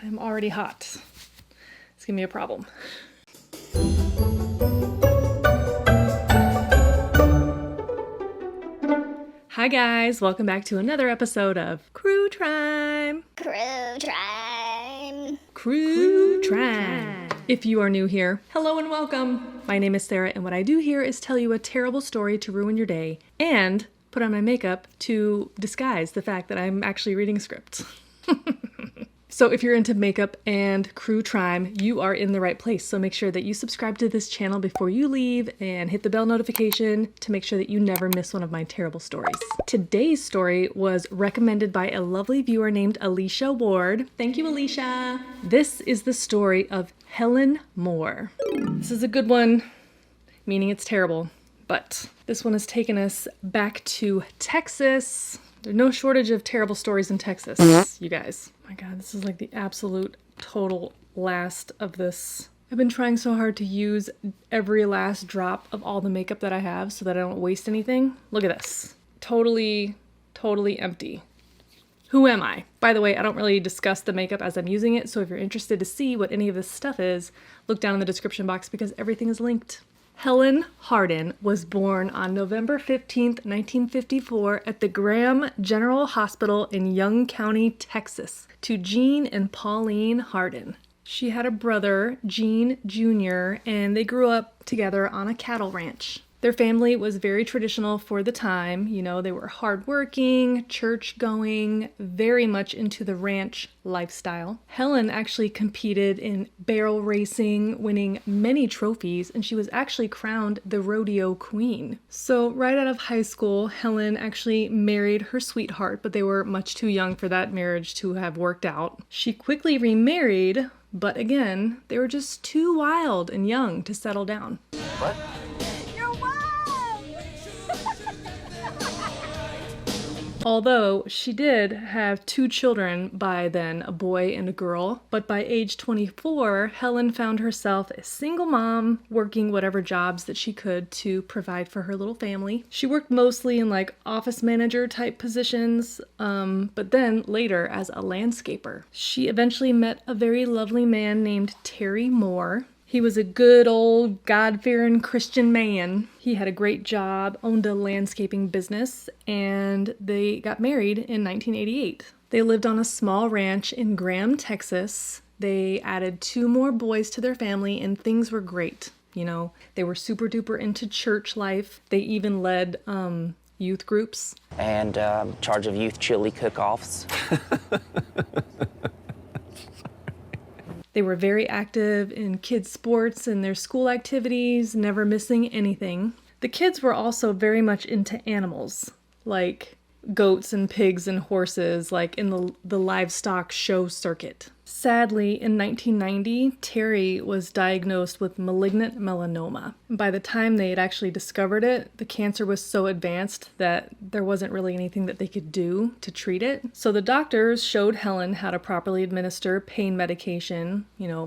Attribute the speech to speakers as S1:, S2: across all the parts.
S1: I'm already hot. It's gonna be a problem. Hi guys, welcome back to another episode of Crue Trime.
S2: Crue Trime.
S1: Crue Trime. If you are new here, hello and welcome. My name is Sarah, and what I do here is tell you a terrible story to ruin your day and put on my makeup to disguise the fact that I'm actually reading scripts. So if you're into makeup and Crue Trime, you are in the right place. So make sure that you subscribe to this channel before you leave and hit the bell notification to make sure that you never miss one of my terrible stories. Today's story was recommended by a lovely viewer named Alicia Ward. Thank you, Alicia. This is the story of Helen Moore. This is a good one, meaning it's terrible, but this one has taken us back to Texas. There's no shortage of terrible stories in Texas, you guys. My God, this is like the absolute total last of this. I've been trying so hard to use every last drop of all the makeup that I have so that I don't waste anything. Look at this. Totally empty. Who am I? By the way, I don't really discuss the makeup as I'm using it, so if you're interested to see what any of this stuff is, look down in the description box because everything is linked. Helen Hardin was born on November 15th, 1954 at the Graham General Hospital in Young County, Texas, to Gene and Pauline Hardin. She had a brother, Gene Jr., and they grew up together on a cattle ranch. Their family was very traditional for the time. You know, they were hardworking, church-going, very much into the ranch lifestyle. Helen actually competed in barrel racing, winning many trophies, and she was actually crowned the rodeo queen. So right out of high school, Helen actually married her sweetheart, but they were much too young for that marriage to have worked out. She quickly remarried, but again, they were just too wild and young to settle down.
S3: What?
S1: Although she did have 2 children by then, a boy and a girl, but by age 24, Helen found herself a single mom working whatever jobs that she could to provide for her little family. She worked mostly in like office manager type positions, but then later as a landscaper. She eventually met a very lovely man named Terry Moore. He was a good old God-fearing Christian man. He had a great job, owned a landscaping business, and they got married in 1988. They lived on a small ranch in Graham, Texas. They added 2 more boys to their family, and things were great. You know, they were super duper into church life. They even led youth groups.
S3: And charge of youth chili cook-offs.
S1: They were very active in kids' sports and their school activities, never missing anything. The kids were also very much into animals, like goats and pigs and horses, like in the livestock show circuit. Sadly, in 1990, Terry was diagnosed with malignant melanoma. By the time they had actually discovered it, the cancer was so advanced that there wasn't really anything that they could do to treat it. So the doctors showed Helen how to properly administer pain medication,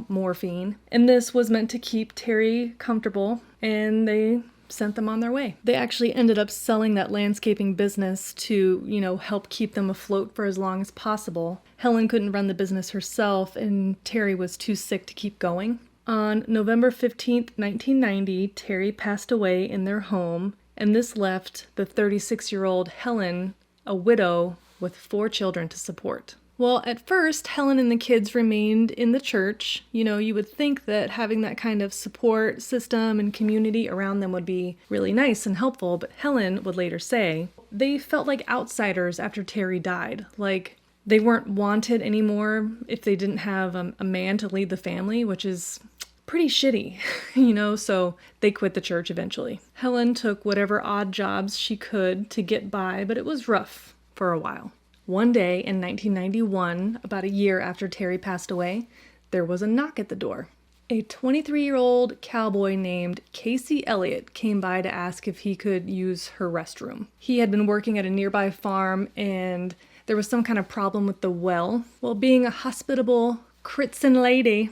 S1: morphine. And this was meant to keep Terry comfortable, and they sent them on their way. They actually ended up selling that landscaping business to, help keep them afloat for as long as possible. Helen couldn't run the business herself, and Terry was too sick to keep going. On November 15th, 1990, Terry passed away in their home, and this left the 36-year-old Helen a widow with 4 children to support. Well, at first, Helen and the kids remained in the church. You would think that having that kind of support system and community around them would be really nice and helpful, but Helen would later say they felt like outsiders after Terry died. Like, they weren't wanted anymore if they didn't have a man to lead the family, which is pretty shitty, so they quit the church eventually. Helen took whatever odd jobs she could to get by, but it was rough for a while. One day in 1991, about a year after Terry passed away, there was a knock at the door. A 23-year-old cowboy named Casey Elliott came by to ask if he could use her restroom. He had been working at a nearby farm, and there was some kind of problem with the well. Well, being a hospitable Chritson lady,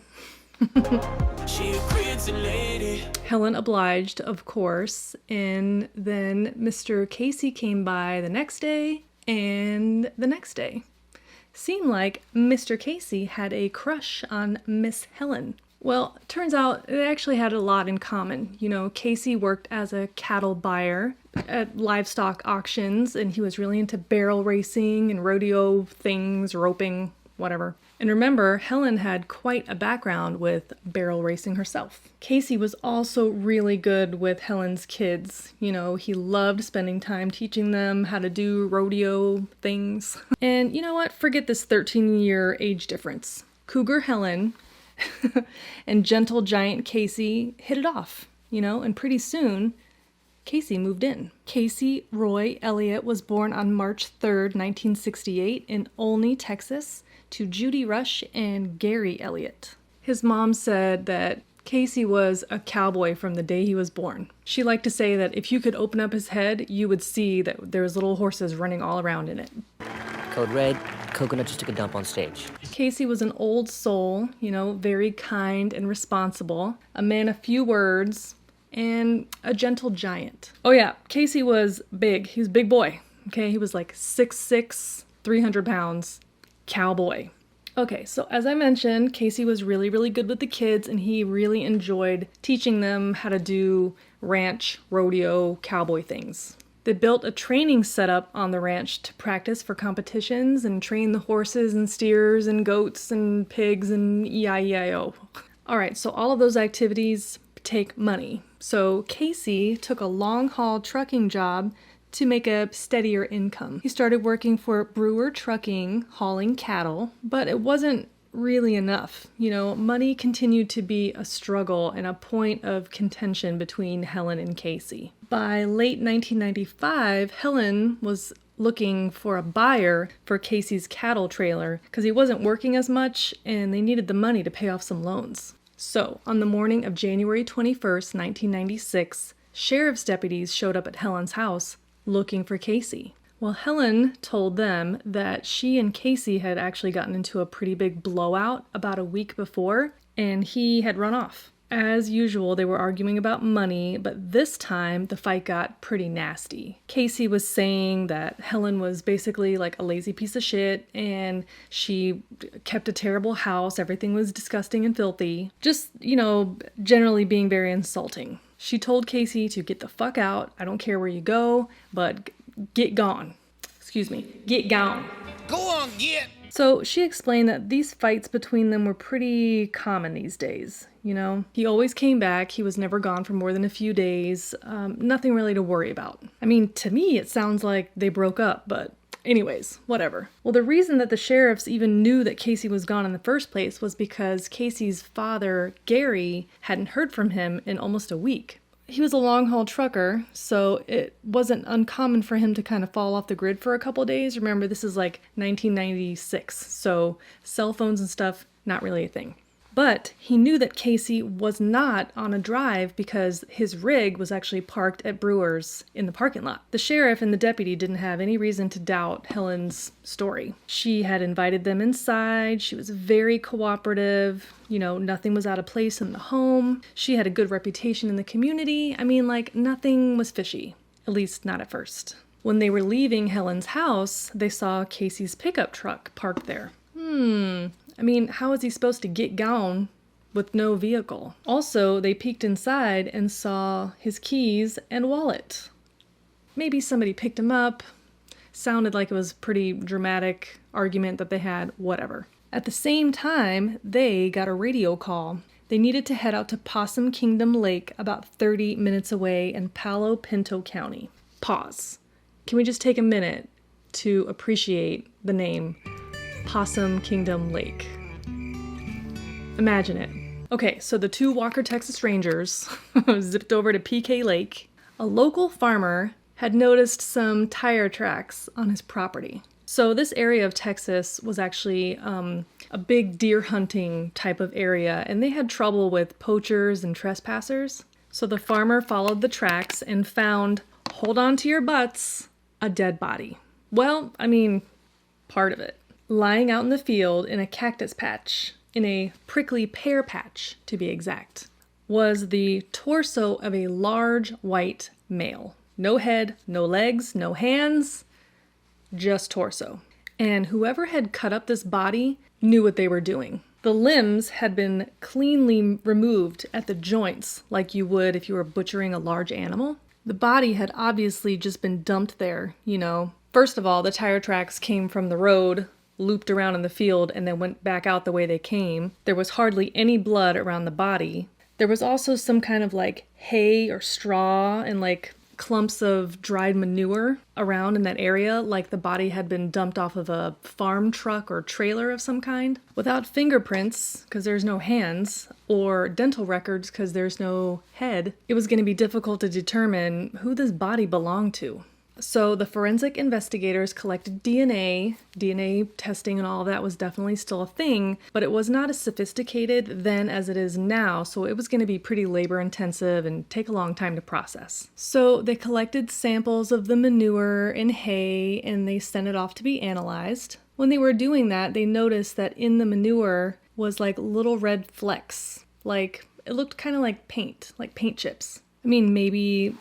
S1: Helen obliged, of course, and then Mr. Casey came by the next day and the next day. seemed like Mr. Casey had a crush on Miss Helen. Well, turns out they actually had a lot in common. You know, Casey worked as a cattle buyer at livestock auctions, and he was really into barrel racing and rodeo things, roping, whatever. And remember, Helen had quite a background with barrel racing herself. Casey was also really good with Helen's kids. You know, he loved spending time teaching them how to do rodeo things. And you know what? Forget this 13-year age difference. Cougar Helen and gentle giant Casey hit it off, you know, and pretty soon Casey moved in. Casey Roy Elliott was born on March 3rd, 1968 in Olney, Texas, to Judy Rush and Gary Elliott. His mom said that Casey was a cowboy from the day he was born. She liked to say that if you could open up his head, you would see that there was little horses running all around in it.
S4: Code red, Coconut just took a dump on stage.
S1: Casey was an old soul, you know, very kind and responsible, a man of few words, and a gentle giant. Oh yeah, Casey was big. He was a big boy. Okay, he was like 6'6", 300 pounds, cowboy. Okay, so as I mentioned, Casey was really, really good with the kids, and he really enjoyed teaching them how to do ranch, rodeo, cowboy things. They built a training setup on the ranch to practice for competitions and train the horses and steers and goats and pigs and E-I-E-I-O. All right, so all of those activities take money. So Casey took a long-haul trucking job to make a steadier income. He started working for Brewer Trucking, hauling cattle, but it wasn't really enough. You know, money continued to be a struggle and a point of contention between Helen and Casey. By late 1995, Helen was looking for a buyer for Casey's cattle trailer because he wasn't working as much and they needed the money to pay off some loans. So, on the morning of January 21st, 1996, sheriff's deputies showed up at Helen's house looking for Casey. Well, Helen told them that she and Casey had actually gotten into a pretty big blowout about a week before, and he had run off. As usual, they were arguing about money, but this time the fight got pretty nasty. Casey was saying that Helen was basically like a lazy piece of shit, and she kept a terrible house, everything was disgusting and filthy. Just, you know, generally being very insulting. She told Casey to get the fuck out, I don't care where you go, but get gone. Get gone.
S5: Go on, get!
S1: So she explained that these fights between them were pretty common these days, you know? He always came back, he was never gone for more than a few days, nothing really to worry about. I mean, to me it sounds like they broke up, but anyways, whatever. Well, the reason that the sheriffs even knew that Casey was gone in the first place was because Casey's father, Gary, hadn't heard from him in almost a week. He was a long-haul trucker, so it wasn't uncommon for him to kind of fall off the grid for a couple days. Remember, this is like 1996, so cell phones and stuff, not really a thing. But he knew that Casey was not on a drive because his rig was actually parked at Brewer's in the parking lot. The sheriff and the deputy didn't have any reason to doubt Helen's story. She had invited them inside. She was very cooperative. You know, nothing was out of place in the home. She had a good reputation in the community. I mean, like, nothing was fishy. At least not at first. When they were leaving Helen's house, they saw Casey's pickup truck parked there. I mean, how is he supposed to get gone with no vehicle? Also, they peeked inside and saw his keys and wallet. Maybe somebody picked him up. Sounded like it was a pretty dramatic argument that they had, whatever. At the same time, they got a radio call. They needed to head out to Possum Kingdom Lake, about 30 minutes away in Palo Pinto County. Pause. Can we just take a minute to appreciate the name Possum Kingdom Lake? Imagine it. Okay, so the two Walker, Texas Rangers zipped over to PK Lake. A local farmer had noticed some tire tracks on his property. So this area of Texas was actually a big deer hunting type of area, and they had trouble with poachers and trespassers. So the farmer followed the tracks and found, hold on to your butts, a dead body. Well, I mean, part of it. Lying out in the field in a cactus patch, in a prickly pear patch to be exact, was the torso of a large white male. No head, no legs, no hands, just torso. And whoever had cut up this body knew what they were doing. The limbs had been cleanly removed at the joints, like you would if you were butchering a large animal. The body had obviously just been dumped there, First of all, the tire tracks came from the road, looped around in the field, and then went back out the way they came. There was hardly any blood around the body. There was also some kind of hay or straw and clumps of dried manure around in that area, like the body had been dumped off of a farm truck or trailer of some kind. Without fingerprints, because there's no hands, or dental records, because there's no head, it was going to be difficult to determine who this body belonged to. So the forensic investigators collected DNA testing and all of that was definitely still a thing, but it was not as sophisticated then as it is now, so it was going to be pretty labor intensive and take a long time to process. So they collected samples of the manure and hay and they sent it off to be analyzed. When they were doing that, they noticed that in the manure was little red flecks, it looked kind of like paint chips. I mean, maybe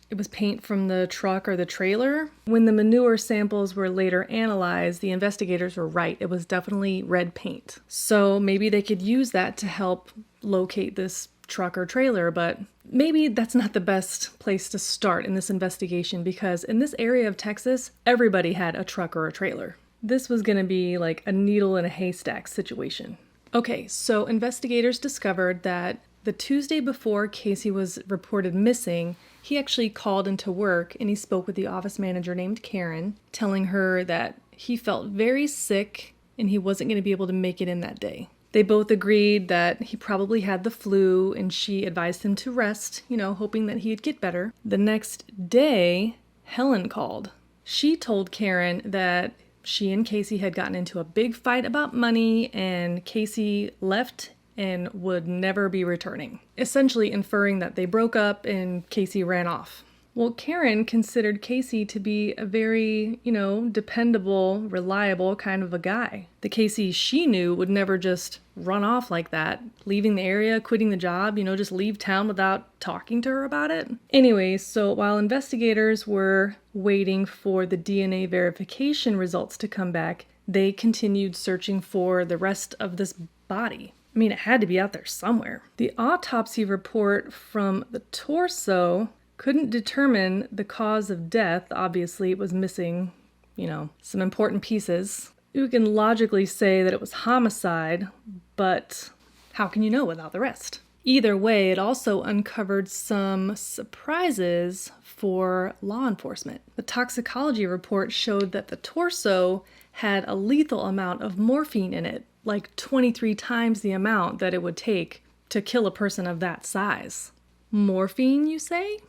S1: it was paint from the truck or the trailer. When the manure samples were later analyzed, the investigators were right. It was definitely red paint. So maybe they could use that to help locate this truck or trailer, but maybe that's not the best place to start in this investigation because in this area of Texas, everybody had a truck or a trailer. This was going to be like a needle in a haystack situation. Okay, so investigators discovered that the Tuesday before Casey was reported missing, he actually called into work and he spoke with the office manager named Karen, telling her that he felt very sick and he wasn't going to be able to make it in that day. They both agreed that he probably had the flu and she advised him to rest, hoping that he'd get better. The next day, Helen called. She told Karen that she and Casey had gotten into a big fight about money and Casey left and would never be returning, essentially inferring that they broke up and Casey ran off. Well, Karen considered Casey to be a very, dependable, reliable kind of a guy. The Casey she knew would never just run off like that, leaving the area, quitting the job, just leave town without talking to her about it. Anyway, so while investigators were waiting for the DNA verification results to come back, they continued searching for the rest of this body. I mean, it had to be out there somewhere. The autopsy report from the torso couldn't determine the cause of death. Obviously, it was missing, some important pieces. You can logically say that it was homicide, but how can you know without the rest? Either way, it also uncovered some surprises for law enforcement. The toxicology report showed that the torso had a lethal amount of morphine in it, like 23 times the amount that it would take to kill a person of that size. Morphine, you say?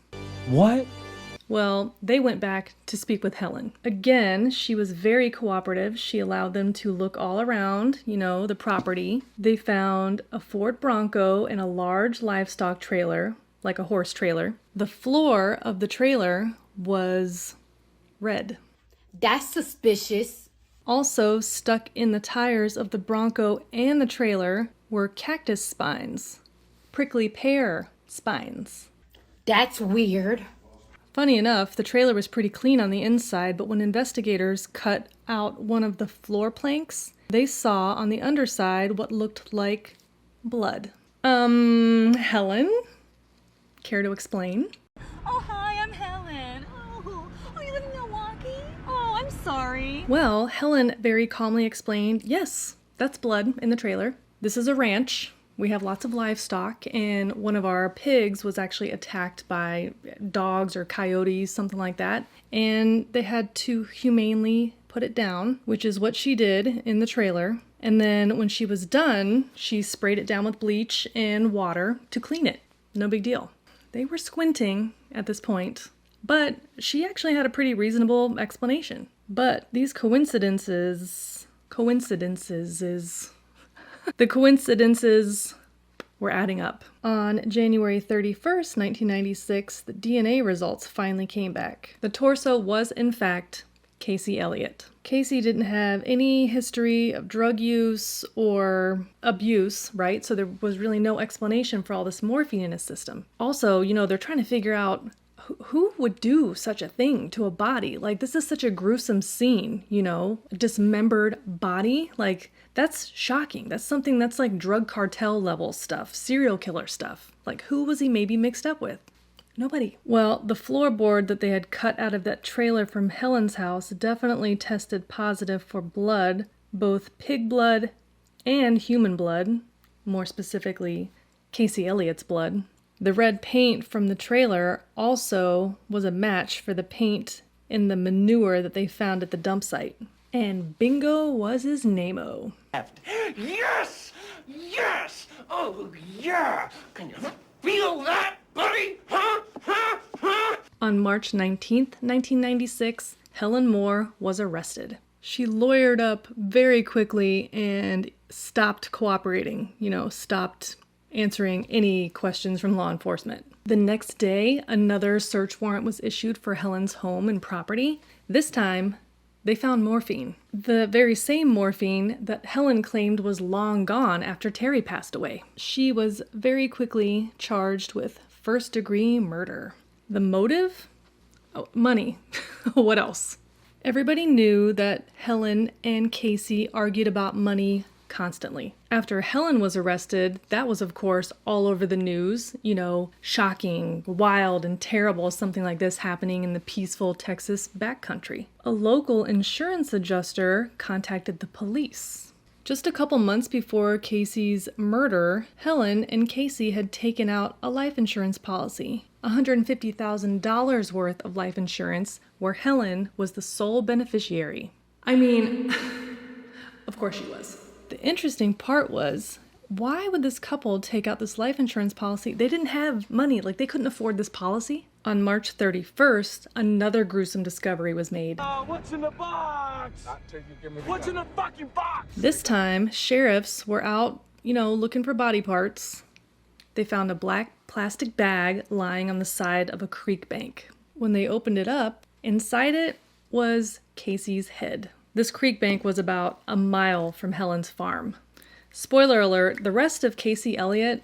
S5: What?
S1: Well, they went back to speak with Helen. Again, she was very cooperative. She allowed them to look all around, the property. They found a Ford Bronco and a large livestock trailer, like a horse trailer. The floor of the trailer was red.
S6: That's suspicious.
S1: Also stuck in the tires of the Bronco and the trailer were cactus spines, prickly pear spines.
S6: That's weird.
S1: Funny enough, the trailer was pretty clean on the inside, but when investigators cut out one of the floor planks, they saw on the underside what looked like blood. Helen? Care to explain?
S7: Oh, hi, I'm Helen. Oh, you live in Milwaukee? Oh, I'm sorry.
S1: Well, Helen very calmly explained, yes, that's blood in the trailer. This is a ranch. We have lots of livestock, and one of our pigs was actually attacked by dogs or coyotes, something like that, and they had to humanely put it down, which is what she did in the trailer. And then when she was done, she sprayed it down with bleach and water to clean it. No big deal. They were squinting at this point, but she actually had a pretty reasonable explanation. But these coincidences were adding up. On January 31st, 1996, the DNA results finally came back. The torso was, in fact, Casey Elliott. Casey didn't have any history of drug use or abuse, right? So there was really no explanation for all this morphine in his system. Also, they're trying to figure out who would do such a thing to a body? Like, this is such a gruesome scene, you know? A dismembered body? Like, that's shocking. That's something that's like drug cartel level stuff, serial killer stuff. Like, who was he maybe mixed up with? Nobody. Well, the floorboard that they had cut out of that trailer from Helen's house definitely tested positive for blood, both pig blood and human blood, more specifically, Casey Elliott's blood. The red paint from the trailer also was a match for the paint in the manure that they found at the dump site. And bingo was his name-o.
S5: Yes! Yes! Oh, yeah! Can you feel that, buddy? Huh?
S1: On March 19th, 1996, Helen Moore was arrested. She lawyered up very quickly and stopped cooperating, stopped answering any questions from law enforcement. The next day, another search warrant was issued for Helen's home and property. This time, they found morphine. The very same morphine that Helen claimed was long gone after Terry passed away. She was very quickly charged with first-degree murder. The motive? Oh, money. What else? Everybody knew that Helen and Casey argued about money constantly. After Helen was arrested, that was, of course, all over the news. Shocking, wild, and terrible, something like this happening in the peaceful Texas backcountry. A local insurance adjuster contacted the police. Just a couple months before Casey's murder, Helen and Casey had taken out a life insurance policy, $150,000 worth of life insurance, where Helen was the sole beneficiary. I mean, of course she was. The interesting part was, why would this couple take out this life insurance policy? They didn't have money, they couldn't afford this policy. On March 31st, another gruesome discovery was made.
S5: What's in the box? What's in the fucking box?
S1: This time, sheriffs were out, looking for body parts. They found a black plastic bag lying on the side of a creek bank. When they opened it up, inside it was Casey's head. This creek bank was about a mile from Helen's farm. Spoiler alert, the rest of Casey Elliott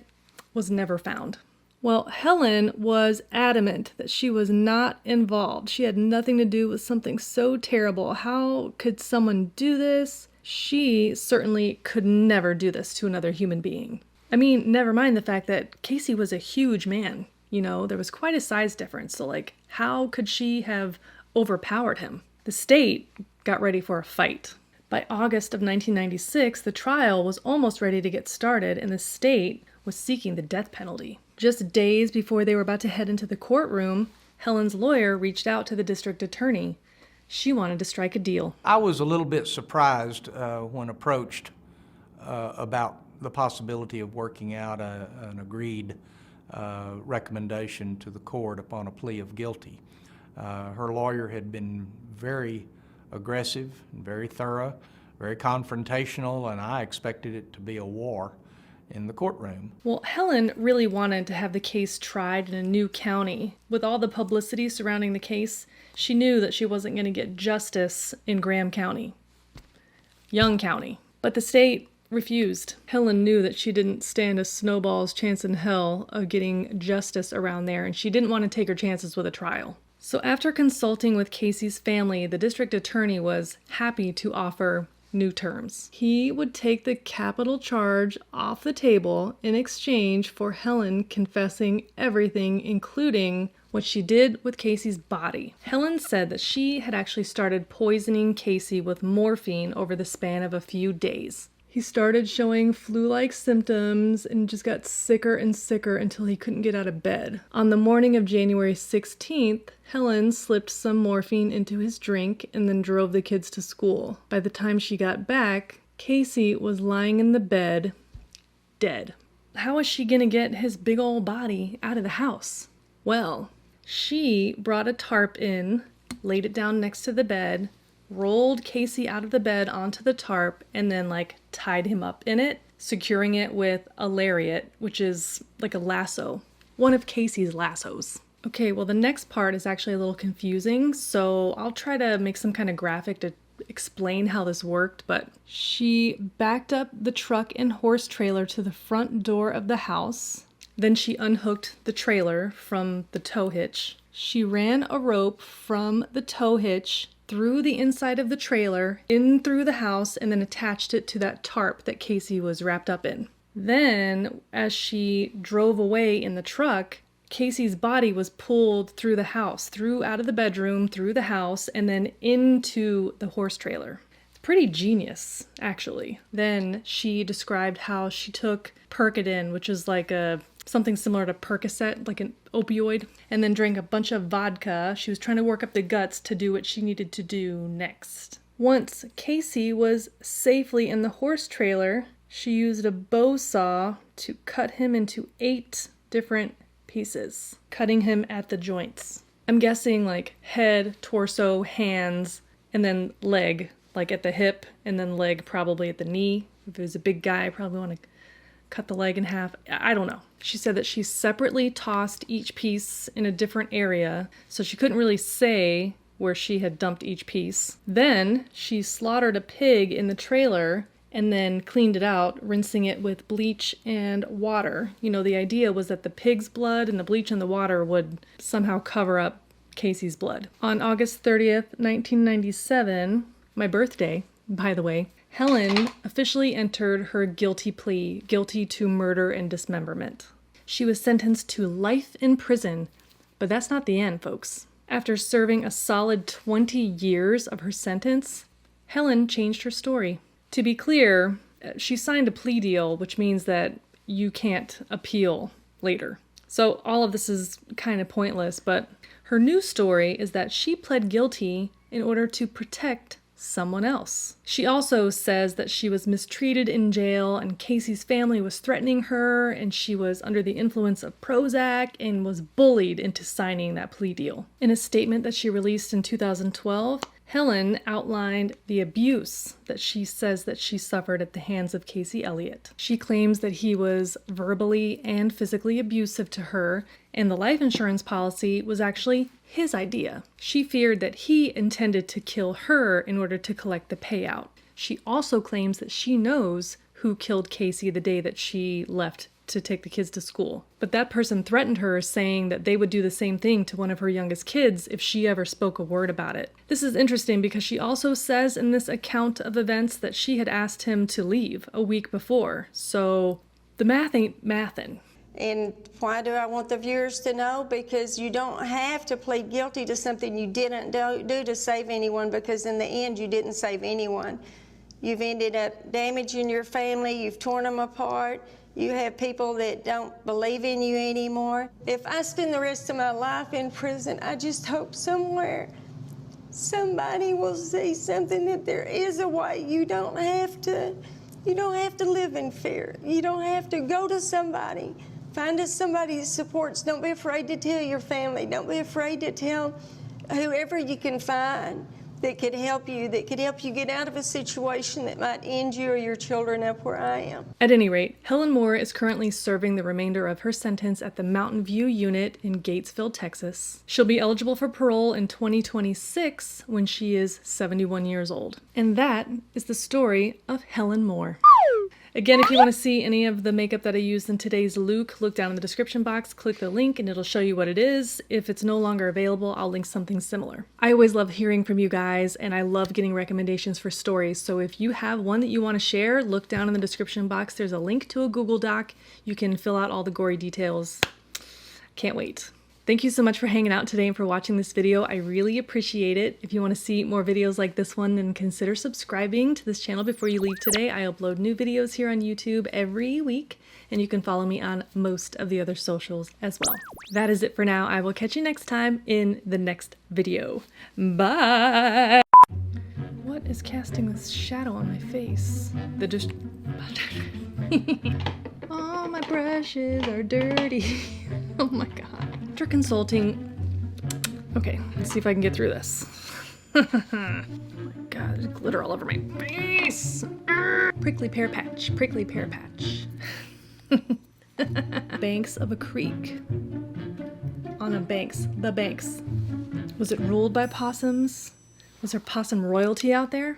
S1: was never found. Well, Helen was adamant that she was not involved. She had nothing to do with something so terrible. How could someone do this? She certainly could never do this to another human being. I mean, never mind the fact that Casey was a huge man. There was quite a size difference. So, how could she have overpowered him? The state got ready for a fight. By August of 1996, the trial was almost ready to get started, and the state was seeking the death penalty. Just days before they were about to head into the courtroom, Helen's lawyer reached out to the district attorney. She wanted to strike a deal.
S8: I was a little bit surprised when approached about the possibility of working out an agreed recommendation to the court upon a plea of guilty. Her lawyer had been very aggressive and very thorough, very confrontational, and I expected it to be a war in the courtroom.
S1: Well, Helen really wanted to have the case tried in a new county. With all the publicity surrounding the case, she knew that she wasn't going to get justice in Graham County, Young County. But the state refused. Helen knew that she didn't stand a snowball's chance in hell of getting justice around there, and she didn't want to take her chances with a trial. So after consulting with Casey's family, the district attorney was happy to offer new terms. He would take the capital charge off the table in exchange for Helen confessing everything, including what she did with Casey's body. Helen said that she had actually started poisoning Casey with morphine over the span of a few days. He started showing flu-like symptoms and just got sicker and sicker until he couldn't get out of bed. On the morning of January 16th, Helen slipped some morphine into his drink and then drove the kids to school. By the time she got back, Casey was lying in the bed, dead. How was she gonna get his big old body out of the house? Well, she brought a tarp in, laid it down next to the bed, rolled Casey out of the bed onto the tarp, and then tied him up in it, securing it with a lariat, which is like a lasso. One of Casey's lassos. Okay, well the next part is actually a little confusing, so I'll try to make some kind of graphic to explain how this worked, but she backed up the truck and horse trailer to the front door of the house. Then she unhooked the trailer from the tow hitch. She ran a rope from the tow hitch through the inside of the trailer, in through the house, and then attached it to that tarp that Casey was wrapped up in. Then, as she drove away in the truck, Casey's body was pulled through the house, out of the bedroom, through the house, and then into the horse trailer. It's pretty genius, actually. Then she described how she took Percodan, which is like something similar to Percocet, like an opioid, and then drank a bunch of vodka. She was trying to work up the guts to do what she needed to do next. Once Casey was safely in the horse trailer, she used a bow saw to cut him into 8 different pieces, cutting him at the joints. I'm guessing like head, torso, hands, and then leg, like at the hip, and then leg probably at the knee. If it was a big guy, I probably want to cut the leg in half. I don't know. She said that she separately tossed each piece in a different area, so she couldn't really say where she had dumped each piece. Then she slaughtered a pig in the trailer and then cleaned it out, rinsing it with bleach and water. You know, the idea was that the pig's blood and the bleach in the water would somehow cover up Casey's blood. On August 30th, 1997, my birthday, by the way, Helen officially entered her guilty plea, guilty to murder and dismemberment. She was sentenced to life in prison, but that's not the end, folks. After serving a solid 20 years of her sentence, Helen changed her story. To be clear, she signed a plea deal, which means that you can't appeal later. So all of this is kind of pointless, but her new story is that she pled guilty in order to protect someone else. She also says that she was mistreated in jail and Casey's family was threatening her and she was under the influence of Prozac and was bullied into signing that plea deal. In a statement that she released in 2012, Helen outlined the abuse that she says that she suffered at the hands of Casey Elliott. She claims that he was verbally and physically abusive to her, and the life insurance policy was actually his idea. She feared that he intended to kill her in order to collect the payout. She also claims that she knows who killed Casey the day that she left to take the kids to school. But that person threatened her, saying that they would do the same thing to one of her youngest kids if she ever spoke a word about it. This is interesting because she also says in this account of events that she had asked him to leave a week before. So the math ain't mathin'.
S9: And why do I want the viewers to know? Because you don't have to plead guilty to something you didn't do to save anyone, because in the end you didn't save anyone. You've ended up damaging your family, you've torn them apart. You have people that don't believe in you anymore. If I spend the rest of my life in prison, I just hope somewhere somebody will see something, that there is a way. You don't have to live in fear. You don't have to go to somebody. Find us somebody that supports. Don't be afraid to tell your family. Don't be afraid to tell whoever you can find that could help you get out of a situation that might end you or your children up where I am.
S1: At any rate, Helen Moore is currently serving the remainder of her sentence at the Mountain View unit in Gatesville, Texas. She'll be eligible for parole in 2026 when she is 71 years old. And that is the story of Helen Moore. Again, if you want to see any of the makeup that I used in today's look down in the description box, click the link and it'll show you what it is. If it's no longer available, I'll link something similar. I always love hearing from you guys, and I love getting recommendations for stories. So if you have one that you want to share, look down in the description box. There's a link to a Google Doc. You can fill out all the gory details. Can't wait. Thank you so much for hanging out today and for watching this video. I really appreciate it. If you want to see more videos like this one, then consider subscribing to this channel before you leave today. I upload new videos here on YouTube every week, and you can follow me on most of the other socials as well. That is it for now. I will catch you next time in the next video. Bye! What is casting this shadow on my face? All my brushes are dirty. Oh my god. After consulting... Okay, let's see if I can get through this. Oh my god, there's glitter all over my face. Prickly pear patch, prickly pear patch. Banks of a creek. On a banks, the banks. Was it ruled by possums? Was there possum royalty out there?